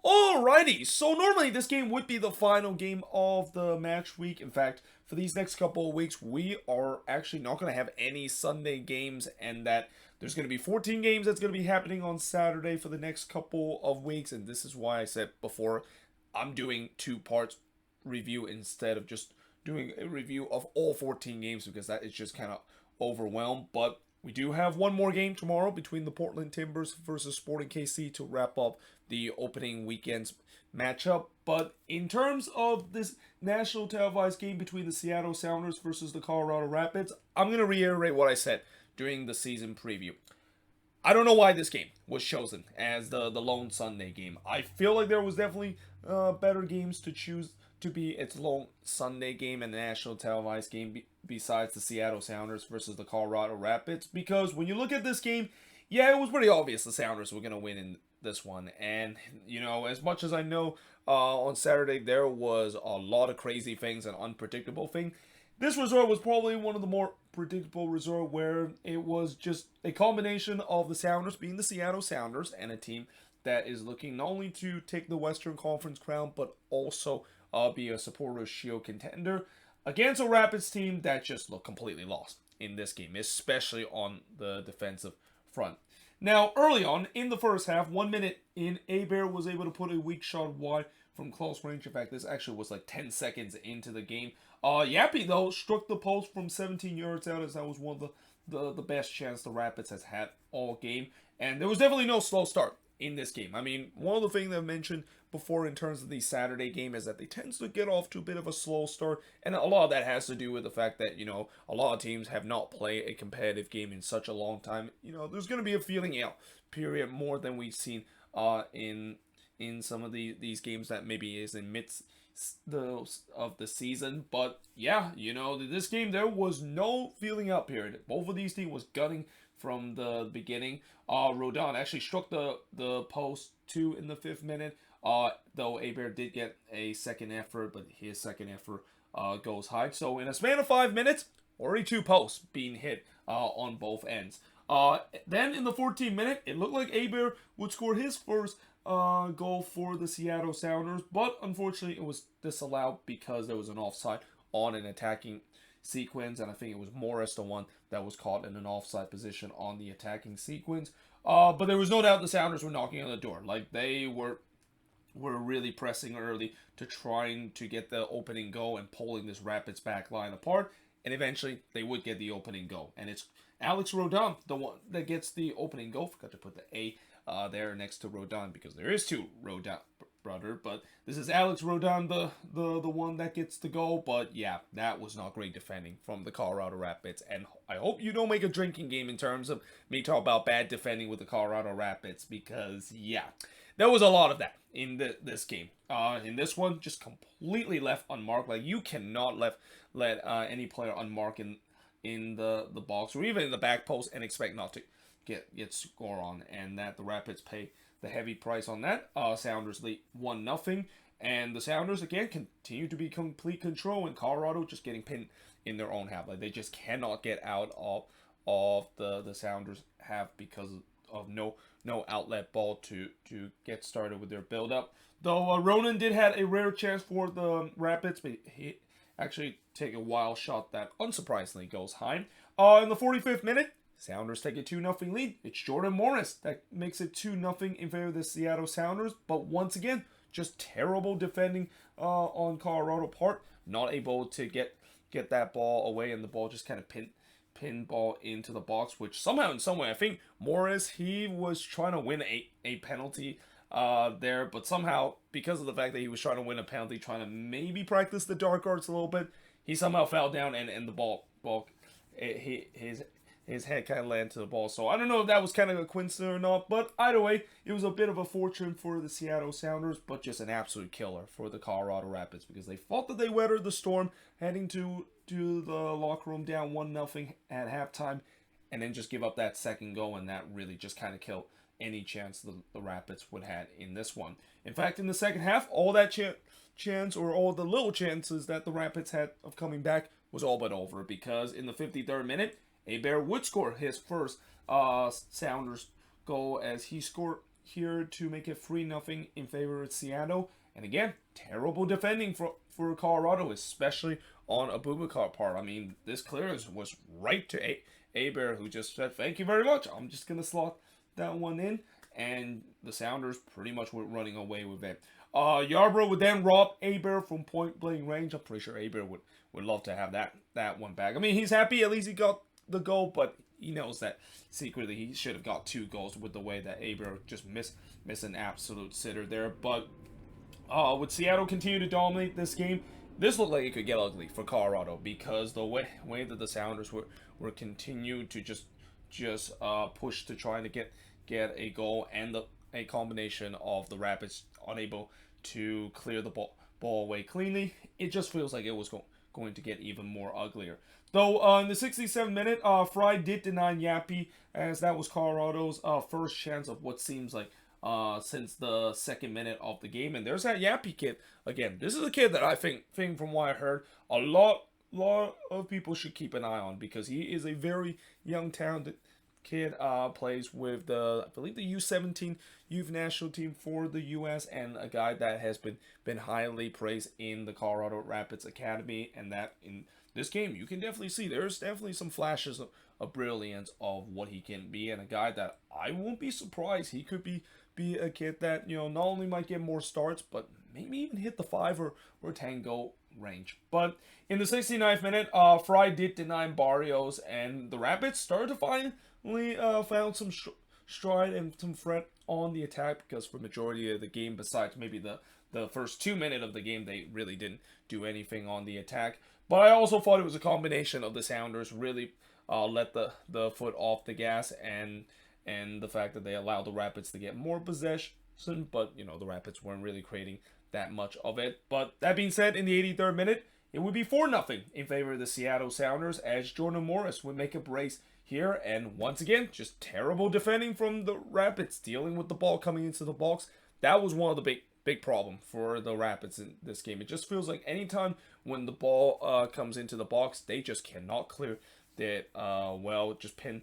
Alrighty, so normally this game would be the final game of the match week. In fact, for these next couple of weeks, we are actually not going to have any Sunday games, and that there's going to be 14 games that's going to be happening on Saturday for the next couple of weeks. And this is why I said before, I'm doing two parts review instead of just doing a review of all 14 games, because that is just kind of overwhelmed. But we do have one more game tomorrow between the Portland Timbers versus Sporting KC to wrap up the opening weekend's matchup. But in terms of this national televised game between the Seattle Sounders versus the Colorado Rapids, I'm going to reiterate what I said during the season preview. I don't know why this game was chosen as the lone Sunday game. I feel like there was definitely better games to choose to be its lone Sunday game and the national televised game besides the Seattle Sounders versus the Colorado Rapids. Because when you look at this game, yeah, it was pretty obvious the Sounders were going to win in this one. And, you know, as much as I know on Saturday there was a lot of crazy things and unpredictable things, this result was probably one of the more predictable results, where it was just a combination of the Sounders being the Seattle Sounders and a team that is looking not only to take the Western Conference crown, but also be a Supporters' Shield contender against a Rapids team that just looked completely lost in this game, especially on the defensive front. Now, early on in the first half, 1 minute in, Abear was able to put a weak shot wide from close range. In fact, this actually was like 10 seconds into the game. Yappy, though, struck the post from 17 yards out, as that was one of the best chance the Rapids has had all game. And there was definitely no slow start in this game. I mean, one of the things I mentioned before in terms of the Saturday game is that they tend to get off to a bit of a slow start, and a lot of that has to do with the fact that, you know, a lot of teams have not played a competitive game in such a long time. You know, there's going to be a feeling out period more than we've seen in some of these games that maybe is in midst of the season. But yeah, you know, this game there was no feeling out period. Both of these teams was gunning from the beginning. Rodon actually struck the post two in the 5th minute. Though Abear did get a second effort, but his second effort goes high. So in a span of 5 minutes, already 2 posts being hit on both ends. Then in the 14th minute, it looked like Abear would score his first goal for the Seattle Sounders, but unfortunately it was disallowed because there was an offside on an attacking sequence, and I think it was Morris, the one that was caught in an offside position on the attacking sequence. But there was no doubt the Sounders were knocking on the door. Like, they were really pressing early to trying to get the opening goal and pulling this Rapids back line apart, and eventually they would get the opening goal. And it's Alex Rodon, the one that gets the opening goal. Forgot to put the A there next to Rodon, because there is 2 Rodon brother, but this is Alex Rodon, the one that gets the goal. But yeah, that was not great defending from the Colorado Rapids, and I hope you don't make a drinking game in terms of me talk about bad defending with the Colorado Rapids, because yeah, there was a lot of that in this game. In this one, just completely left unmarked. Like, you cannot let any player unmarked in the box or even in the back post and expect not to get score on, and that the Rapids pay the heavy price on that. Sounders lead 1-0, and the Sounders again continue to be complete control, and Colorado just getting pinned in their own half. Like, they just cannot get out of the Sounders half because of no outlet ball to get started with their build up. Though Ronan did have a rare chance for the Rapids, but he actually take a wild shot that unsurprisingly goes high. In the 45th minute, Sounders take a 2-0 lead. It's Jordan Morris that makes it 2-0 in favor of the Seattle Sounders. But once again, just terrible defending on Colorado part. Not able to get that ball away, and the ball just kind of pinball into the box, which somehow in some way, I think Morris, he was trying to win a penalty there, but somehow, because of the fact that he was trying to win a penalty, trying to maybe practice the dark arts a little bit, he somehow fell down, and the ball his head kind of landed to the ball. So I don't know if that was kind of a coincidence or not, but either way, it was a bit of a fortune for the Seattle Sounders, but just an absolute killer for the Colorado Rapids, because they thought that they weathered the storm heading to the locker room down 1-0 at halftime, and then just give up that second goal, and that really just kind of killed any chance the Rapids would have in this one. In fact, in the second half, all that chance, or all the little chances that the Rapids had of coming back, was all but over, because in the 53rd minute, Abear would score his first Sounders goal, as he scored here to make it 3-0 in favor of Seattle. And again, terrible defending for Colorado, especially on Abubakar part. I mean, this clearance was right to Aber, who just said, "Thank you very much. I'm just going to slot that one in." And the Sounders pretty much were running away with it. Yarbrough would then rob Aber from point-blank range. I'm pretty sure Aber would love to have that one back. I mean, he's happy. At least he got the goal, but he knows that secretly he should have got 2 goals with the way that Aber just missed an absolute sitter there. But would Seattle continue to dominate this game? This looked like it could get ugly for Colorado, because the way that the Sounders were continued to just push to trying to get a goal, and a combination of the Rapids unable to clear the ball away cleanly. It just feels like it was going to get even more uglier. Though in the 67th minute, Fry did deny Yappy, as that was Colorado's first chance of what seems like since the 2nd minute of the game. And there's that Yappy kid again. This is a kid that I think from what I heard, a lot of people should keep an eye on, because he is a very young, talented kid. Plays with I believe the U17 youth national team for the U.S., and a guy that has been highly praised in the Colorado Rapids Academy. And that in this game, you can definitely see there's definitely some flashes of brilliance of what he can be, and a guy that I won't be surprised he could be a kid that, you know, not only might get more starts, but maybe even hit the 5 or 10 goal range. But in the 69th minute, Fry did deny Barrios, and the Rapids started to finally found some stride and some threat on the attack, because for majority of the game, besides maybe the first 2 minutes of the game, they really didn't do anything on the attack. But I also thought it was a combination of the Sounders really let the foot off the gas, and the fact that they allowed the Rapids to get more possession, but, you know, the Rapids weren't really creating that much of it. But that being said, in the 83rd minute, it would be 4-0 in favor of the Seattle Sounders, as Jordan Morris would make a brace here. And once again, just terrible defending from the Rapids, dealing with the ball coming into the box. That was one of the big problem for the Rapids in this game. It just feels like anytime when the ball comes into the box, they just cannot clear that just pin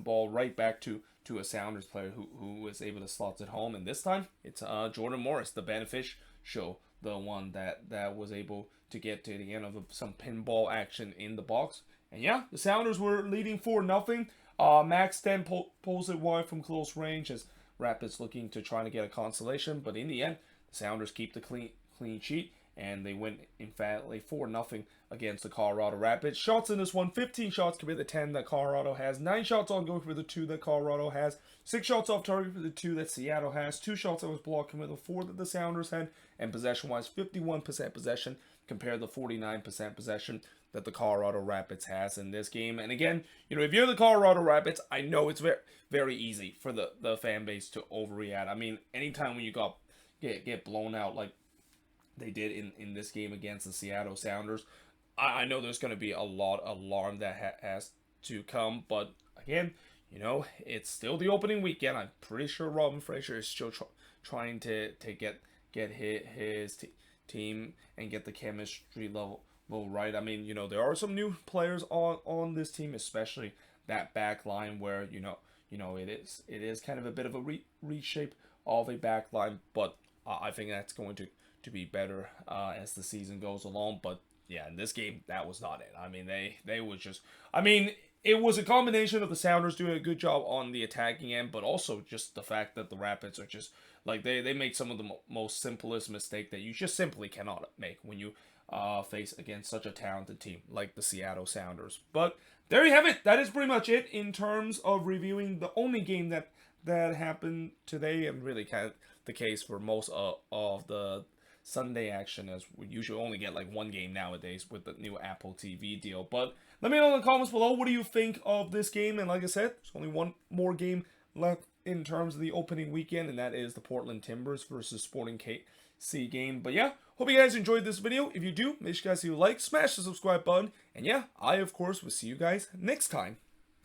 ball right back to a Sounders player who was able to slot it home. And this time it's Jordan Morris, the beneficial, the one that was able to get to the end of some pinball action in the box. And yeah, the Sounders were leading 4-0. Max then pulls it wide from close range, as Rapids looking to try to get a consolation. But in the end, the Sounders keep the clean sheet, and they win emphatically 4-0 against the Colorado Rapids. Shots in this one, 15 shots compared to 10 that Colorado has, 9 shots on goal for the 2 that Colorado has, 6 shots off target for the 2 that Seattle has, 2 shots that was blocked compared to the 4 that the Sounders had, and possession-wise, 51% possession compared to 49% possession that the Colorado Rapids has in this game. And again, you know, if you're the Colorado Rapids, I know it's very, very easy for the fan base to overreact. I mean, anytime when you get blown out like they did in this game against the Seattle Sounders, I know there's going to be a lot of alarm that has to come. But again, you know, it's still the opening weekend. I'm pretty sure Robin Fraser is still trying to get his team and get the chemistry level right. I mean, you know, there are some new players on this team, especially that back line where, you know, it is kind of a bit of a reshape of a back line, but I think that's going to be better as the season goes along. But yeah, in this game, that was not it. I mean, they was just, I mean, it was a combination of the Sounders doing a good job on the attacking end, but also just the fact that the Rapids are just, like, they make some of the most simplest mistake that you just simply cannot make when you face against such a talented team like the Seattle Sounders. But there you have it. That is pretty much it in terms of reviewing the only game that happened today, and really kind of the case for most of the Sunday action, as we usually only get like one game nowadays with the new Apple TV deal. But let me know in the comments below, what do you think of this game? And like I said, there's only one more game left in terms of the opening weekend, and that is the Portland Timbers versus Sporting KC game. But yeah, hope you guys enjoyed this video. If you do, make sure you guys leave a like, smash the subscribe button, and yeah, I of course will see you guys next time.